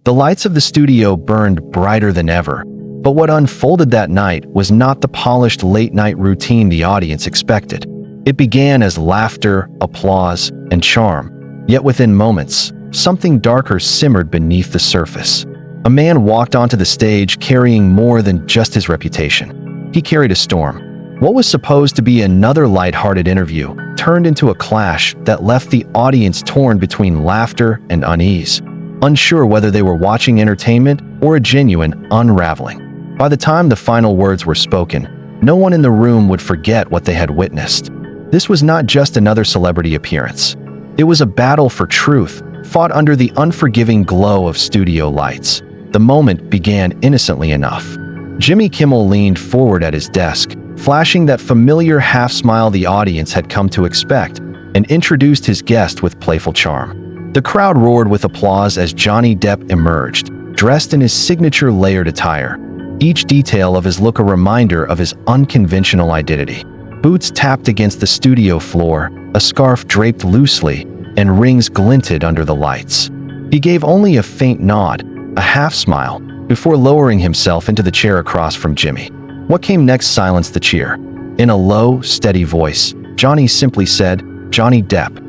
The lights of the studio burned brighter than ever, but what unfolded that night was not the polished late-night routine the audience expected. It began as laughter, applause, and charm, yet within moments, something darker simmered beneath the surface. A man walked onto the stage carrying more than just his reputation. He carried a storm. What was supposed to be another light-hearted interview turned into a clash that left the audience torn between laughter and unease, unsure whether they were watching entertainment or a genuine unraveling. By the time the final words were spoken, no one in the room would forget what they had witnessed. This was not just another celebrity appearance. It was a battle for truth, fought under the unforgiving glow of studio lights. The moment began innocently enough. Jimmy Kimmel leaned forward at his desk, flashing that familiar half-smile the audience had come to expect, and introduced his guest with playful charm. The crowd roared with applause as Johnny Depp emerged, dressed in his signature layered attire, each detail of his look a reminder of his unconventional identity. Boots tapped against the studio floor, a scarf draped loosely, and rings glinted under the lights. He gave only a faint nod, a half-smile, before lowering himself into the chair across from Jimmy. What came next silenced the cheer. In a low, steady voice, Johnny simply said, "Johnny Depp."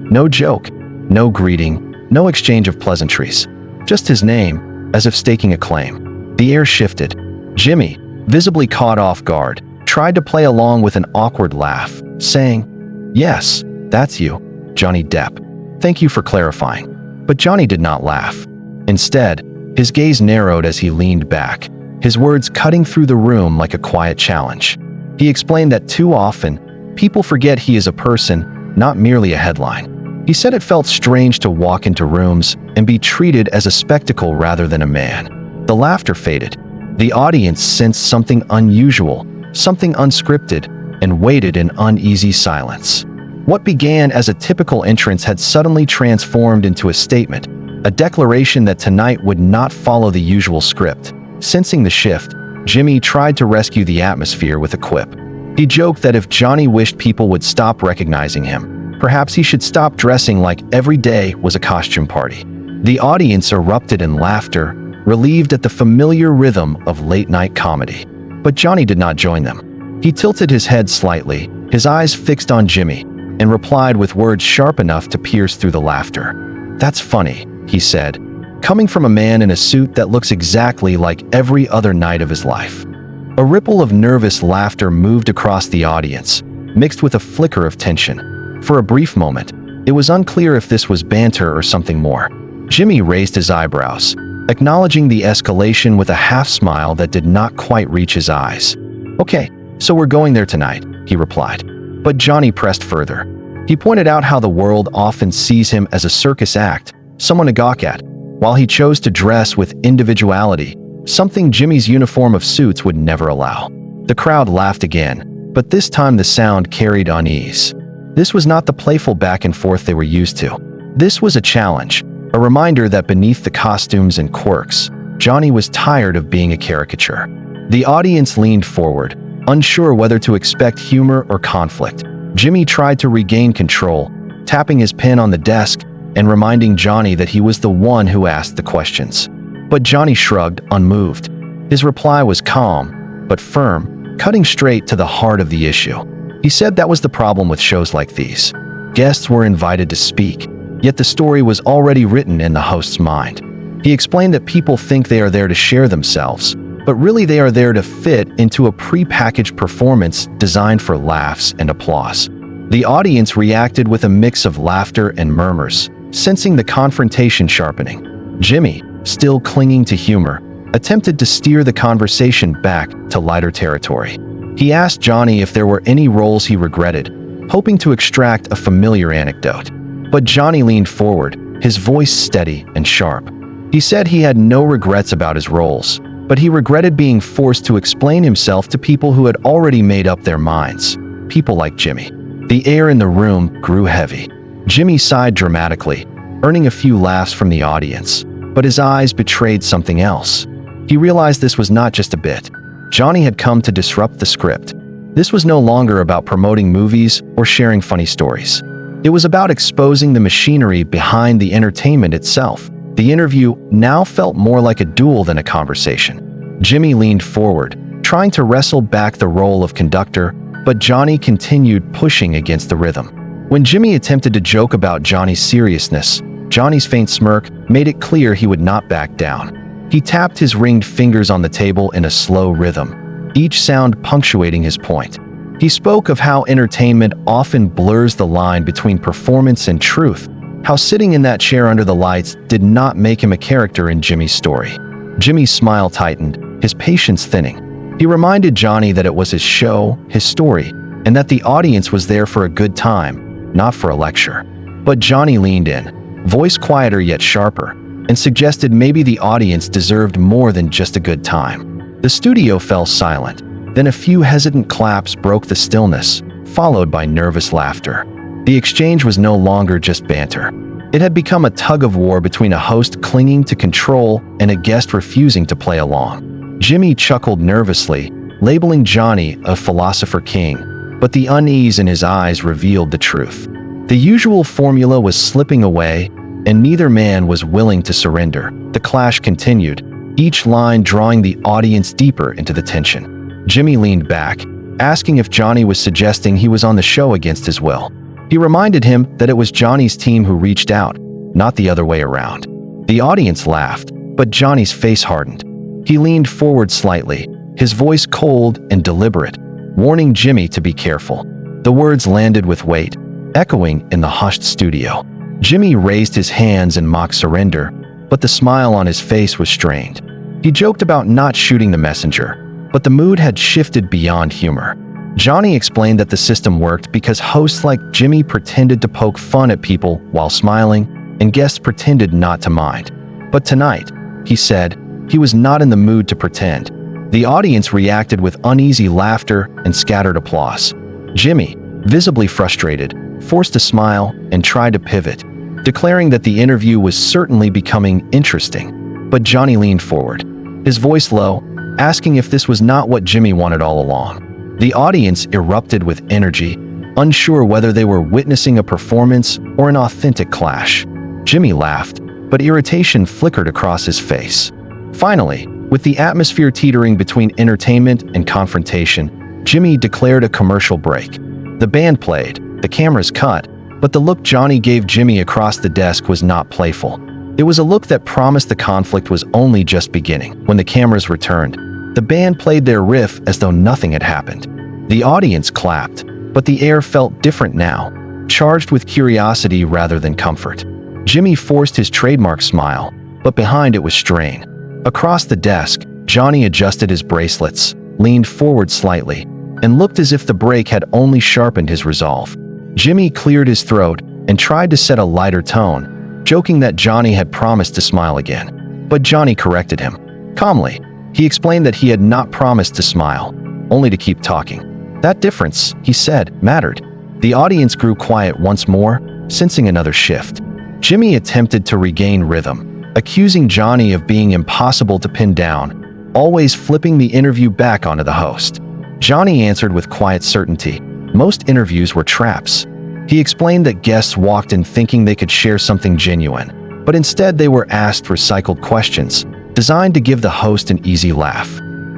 No joke, no greeting, no exchange of pleasantries. Just his name, as if staking a claim. The air shifted. Jimmy, visibly caught off guard, tried to play along with an awkward laugh, saying, "Yes, that's you, Johnny Depp. Thank you for clarifying." But Johnny did not laugh. Instead, his gaze narrowed as he leaned back, his words cutting through the room like a quiet challenge. He explained that too often, people forget he is a person, not merely a headline. He said it felt strange to walk into rooms and be treated as a spectacle rather than a man. The laughter faded. The audience sensed something unusual, something unscripted, and waited in uneasy silence. What began as a typical entrance had suddenly transformed into a statement, a declaration that tonight would not follow the usual script. Sensing the shift, Jimmy tried to rescue the atmosphere with a quip. He joked that if Johnny wished people would stop recognizing him, perhaps he should stop dressing like every day was a costume party. The audience erupted in laughter, relieved at the familiar rhythm of late-night comedy. But Johnny did not join them. He tilted his head slightly, his eyes fixed on Jimmy, and replied with words sharp enough to pierce through the laughter. "That's funny," he said, coming from a man in a suit that looks exactly like every other night of his life. A ripple of nervous laughter moved across the audience, mixed with a flicker of tension. For a brief moment, it was unclear if this was banter or something more. Jimmy raised his eyebrows, acknowledging the escalation with a half-smile that did not quite reach his eyes. "Okay, so we're going there tonight," he replied. But Johnny pressed further. He pointed out how the world often sees him as a circus act, someone to gawk at, while he chose to dress with individuality, something Jimmy's uniform of suits would never allow. The crowd laughed again, but this time the sound carried unease. This was not the playful back and forth they were used to. This was a challenge, a reminder that beneath the costumes and quirks, Johnny was tired of being a caricature. The audience leaned forward, unsure whether to expect humor or conflict. Jimmy tried to regain control, tapping his pen on the desk and reminding Johnny that he was the one who asked the questions. But Johnny shrugged, unmoved. His reply was calm, but firm, cutting straight to the heart of the issue. He said that was the problem with shows like these. Guests were invited to speak, yet the story was already written in the host's mind. He explained that people think they are there to share themselves, but really they are there to fit into a pre-packaged performance designed for laughs and applause. The audience reacted with a mix of laughter and murmurs, sensing the confrontation sharpening. Jimmy, still clinging to humor, attempted to steer the conversation back to lighter territory. He asked Johnny if there were any roles he regretted, hoping to extract a familiar anecdote. But Johnny leaned forward, his voice steady and sharp. He said he had no regrets about his roles, but he regretted being forced to explain himself to people who had already made up their minds, people like Jimmy. The air in the room grew heavy. Jimmy sighed dramatically, earning a few laughs from the audience, but his eyes betrayed something else. He realized this was not just a bit. Johnny had come to disrupt the script. This was no longer about promoting movies or sharing funny stories. It was about exposing the machinery behind the entertainment itself, The interview now felt more like a duel than a conversation. Jimmy leaned forward, trying to wrestle back the role of conductor, but Johnny continued pushing against the rhythm. When Jimmy attempted to joke about Johnny's seriousness, Johnny's faint smirk made it clear he would not back down. He tapped his ringed fingers on the table in a slow rhythm, each sound punctuating his point. He spoke of how entertainment often blurs the line between performance and truth, how sitting in that chair under the lights did not make him a character in Jimmy's story. Jimmy's smile tightened, his patience thinning. He reminded Johnny that it was his show, his story, and that the audience was there for a good time, not for a lecture. But Johnny leaned in, voice quieter yet sharper, and suggested maybe the audience deserved more than just a good time. The studio fell silent. Then a few hesitant claps broke the stillness, followed by nervous laughter. The exchange was no longer just banter. It had become a tug-of-war between a host clinging to control and a guest refusing to play along. Jimmy chuckled nervously, labeling Johnny a philosopher king, but the unease in his eyes revealed the truth. The usual formula was slipping away, and neither man was willing to surrender. The clash continued, each line drawing the audience deeper into the tension. Jimmy leaned back, asking if Johnny was suggesting he was on the show against his will. He reminded him that it was Johnny's team who reached out, not the other way around. The audience laughed, but Johnny's face hardened. He leaned forward slightly, his voice cold and deliberate, warning Jimmy to be careful. The words landed with weight, echoing in the hushed studio. Jimmy raised his hands in mock surrender, but the smile on his face was strained. He joked about not shooting the messenger, but the mood had shifted beyond humor. Johnny explained that the system worked because hosts like Jimmy pretended to poke fun at people while smiling, and guests pretended not to mind. But tonight, he said, he was not in the mood to pretend. The audience reacted with uneasy laughter and scattered applause. Jimmy, visibly frustrated, forced a smile and tried to pivot, declaring that the interview was certainly becoming interesting. But Johnny leaned forward, his voice low, asking if this was not what Jimmy wanted all along. The audience erupted with energy, unsure whether they were witnessing a performance or an authentic clash. Jimmy laughed, but irritation flickered across his face. Finally, with the atmosphere teetering between entertainment and confrontation, Jimmy declared a commercial break. The band played, the cameras cut, but the look Johnny gave Jimmy across the desk was not playful. It was a look that promised the conflict was only just beginning. When the cameras returned, the band played their riff as though nothing had happened. The audience clapped, but the air felt different now, charged with curiosity rather than comfort. Jimmy forced his trademark smile, but behind it was strain. Across the desk, Johnny adjusted his bracelets, leaned forward slightly, and looked as if the break had only sharpened his resolve. Jimmy cleared his throat and tried to set a lighter tone, joking that Johnny had promised to smile again. But Johnny corrected him. Calmly, he explained that he had not promised to smile, only to keep talking. That difference, he said, mattered. The audience grew quiet once more, sensing another shift. Jimmy attempted to regain rhythm, accusing Johnny of being impossible to pin down, always flipping the interview back onto the host. Johnny answered with quiet certainty. Most interviews were traps. He explained that guests walked in thinking they could share something genuine, but instead they were asked recycled questions, designed to give the host an easy laugh.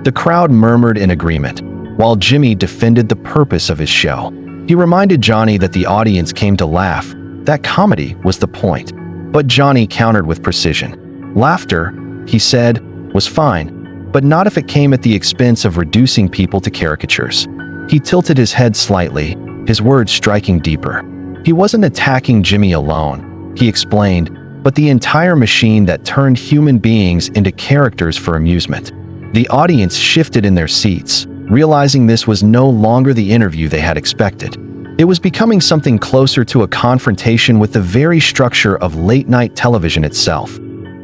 The crowd murmured in agreement, while Jimmy defended the purpose of his show. He reminded Johnny that the audience came to laugh, that comedy was the point. But Johnny countered with precision. Laughter, he said, was fine, but not if it came at the expense of reducing people to caricatures. He tilted his head slightly, his words striking deeper. He wasn't attacking Jimmy alone, he explained, but the entire machine that turned human beings into characters for amusement. The audience shifted in their seats, realizing this was no longer the interview they had expected. It was becoming something closer to a confrontation with the very structure of late-night television itself.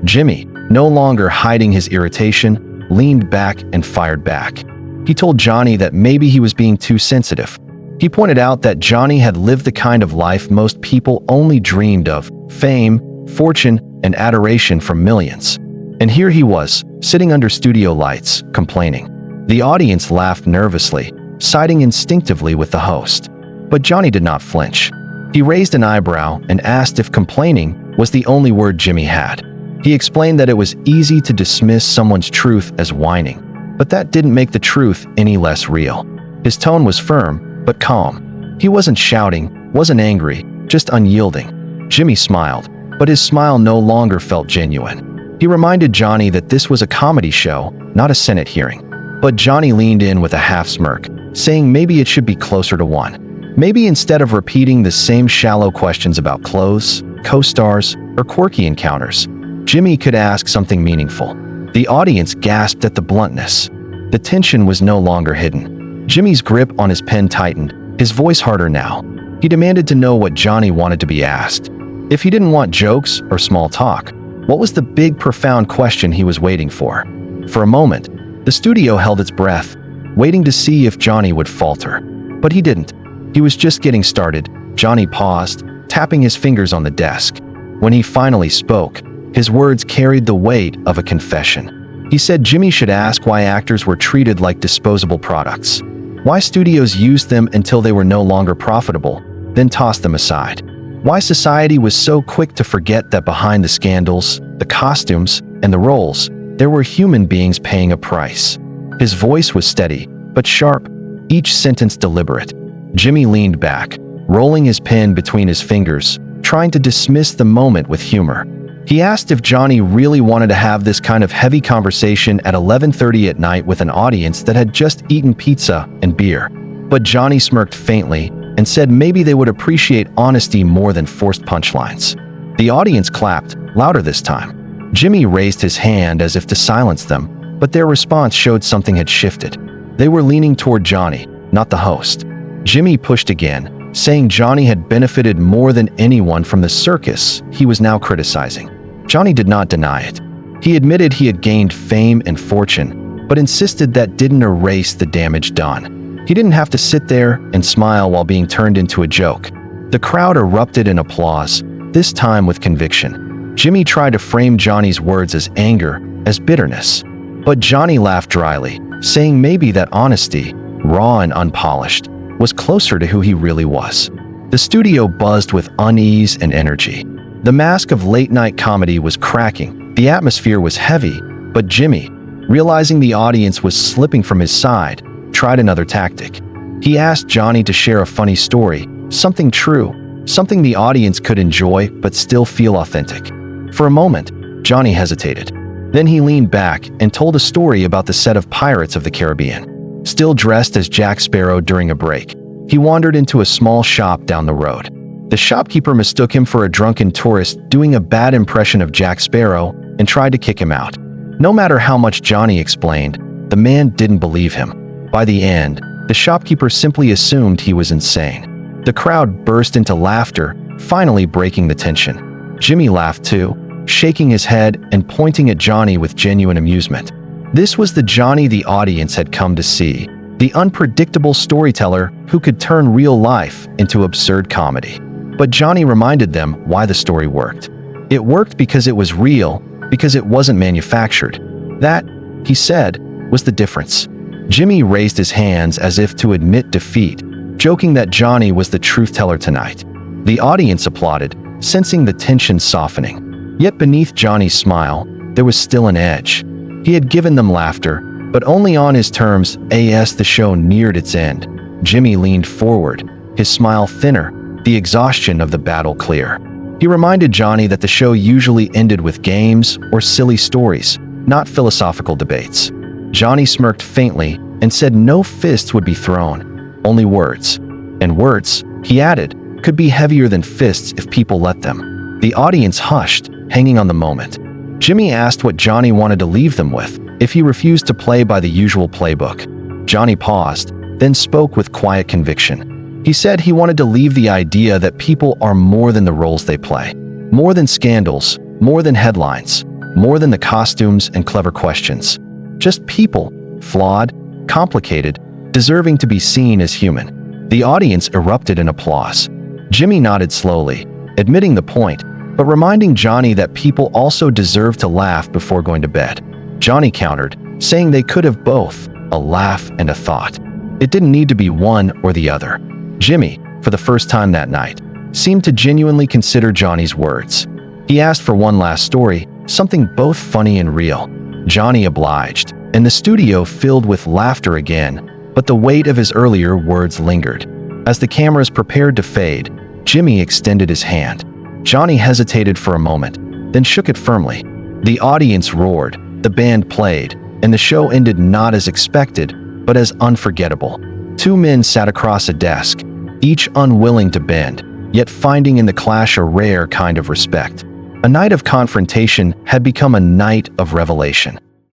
Jimmy, no longer hiding his irritation, leaned back and fired back. He told Johnny that maybe he was being too sensitive. He pointed out that Johnny had lived the kind of life most people only dreamed of: fame, fortune, and adoration from millions. And here he was, sitting under studio lights, complaining. The audience laughed nervously, siding instinctively with the host. But Johnny did not flinch. He raised an eyebrow and asked if complaining was the only word Jimmy had. He explained that it was easy to dismiss someone's truth as whining, but that didn't make the truth any less real. His tone was firm, but calm. He wasn't shouting, wasn't angry, just unyielding. Jimmy smiled, but his smile no longer felt genuine. He reminded Johnny that this was a comedy show, not a Senate hearing. But Johnny leaned in with a half smirk, saying maybe it should be closer to one. Maybe instead of repeating the same shallow questions about clothes, co-stars, or quirky encounters, Jimmy could ask something meaningful. The audience gasped at the bluntness. The tension was no longer hidden. Jimmy's grip on his pen tightened, his voice harder now. He demanded to know what Johnny wanted to be asked. If he didn't want jokes or small talk, what was the big, profound question he was waiting for? For a moment, the studio held its breath, waiting to see if Johnny would falter. But he didn't. He was just getting started. Johnny paused, tapping his fingers on the desk. When he finally spoke, his words carried the weight of a confession. He said Jimmy should ask why actors were treated like disposable products, why studios used them until they were no longer profitable, then tossed them aside, why society was so quick to forget that behind the scandals, the costumes, and the roles, there were human beings paying a price. His voice was steady, but sharp, each sentence deliberate. Jimmy leaned back, rolling his pen between his fingers, trying to dismiss the moment with humor. He asked if Johnny really wanted to have this kind of heavy conversation at 11:30 at night with an audience that had just eaten pizza and beer. But Johnny smirked faintly and said maybe they would appreciate honesty more than forced punchlines. The audience clapped, louder this time. Jimmy raised his hand as if to silence them, but their response showed something had shifted. They were leaning toward Johnny, not the host. Jimmy pushed again, saying Johnny had benefited more than anyone from the circus he was now criticizing. Johnny did not deny it. He admitted he had gained fame and fortune, but insisted that didn't erase the damage done. He didn't have to sit there and smile while being turned into a joke. The crowd erupted in applause, this time with conviction. Jimmy tried to frame Johnny's words as anger, as bitterness. But Johnny laughed dryly, saying maybe that honesty, raw and unpolished, was closer to who he really was. The studio buzzed with unease and energy. The mask of late-night comedy was cracking. The atmosphere was heavy, but Jimmy, realizing the audience was slipping from his side, tried another tactic. He asked Johnny to share a funny story, something true, something the audience could enjoy but still feel authentic. For a moment, Johnny hesitated. Then he leaned back and told a story about the set of Pirates of the Caribbean. Still dressed as Jack Sparrow during a break, he wandered into a small shop down the road. The shopkeeper mistook him for a drunken tourist doing a bad impression of Jack Sparrow and tried to kick him out. No matter how much Johnny explained, the man didn't believe him. By the end, the shopkeeper simply assumed he was insane. The crowd burst into laughter, finally breaking the tension. Jimmy laughed too, shaking his head and pointing at Johnny with genuine amusement. This was the Johnny the audience had come to see, the unpredictable storyteller who could turn real life into absurd comedy. But Johnny reminded them why the story worked. It worked because it was real, because it wasn't manufactured. That, he said, was the difference. Jimmy raised his hands as if to admit defeat, joking that Johnny was the truth-teller tonight. The audience applauded, sensing the tension softening. Yet beneath Johnny's smile, there was still an edge. He had given them laughter, but only on his terms. As the show neared its end, Jimmy leaned forward, his smile thinner, the exhaustion of the battle clear. He reminded Johnny that the show usually ended with games or silly stories, not philosophical debates. Johnny smirked faintly and said no fists would be thrown, only words. And words, he added, could be heavier than fists if people let them. The audience hushed, hanging on the moment. Jimmy asked what Johnny wanted to leave them with, if he refused to play by the usual playbook. Johnny paused, then spoke with quiet conviction. He said he wanted to leave the idea that people are more than the roles they play. More than scandals, more than headlines, more than the costumes and clever questions. Just people, flawed, complicated, deserving to be seen as human. The audience erupted in applause. Jimmy nodded slowly, admitting the point, but reminding Johnny that people also deserve to laugh before going to bed. Johnny countered, saying they could have both, a laugh and a thought. It didn't need to be one or the other. Jimmy, for the first time that night, seemed to genuinely consider Johnny's words. He asked for one last story, something both funny and real. Johnny obliged, and the studio filled with laughter again, but the weight of his earlier words lingered. As the cameras prepared to fade, Jimmy extended his hand. Johnny hesitated for a moment, then shook it firmly. The audience roared, the band played, and the show ended not as expected, but as unforgettable. Two men sat across a desk, each unwilling to bend, yet finding in the clash a rare kind of respect. A night of confrontation had become a night of revelation.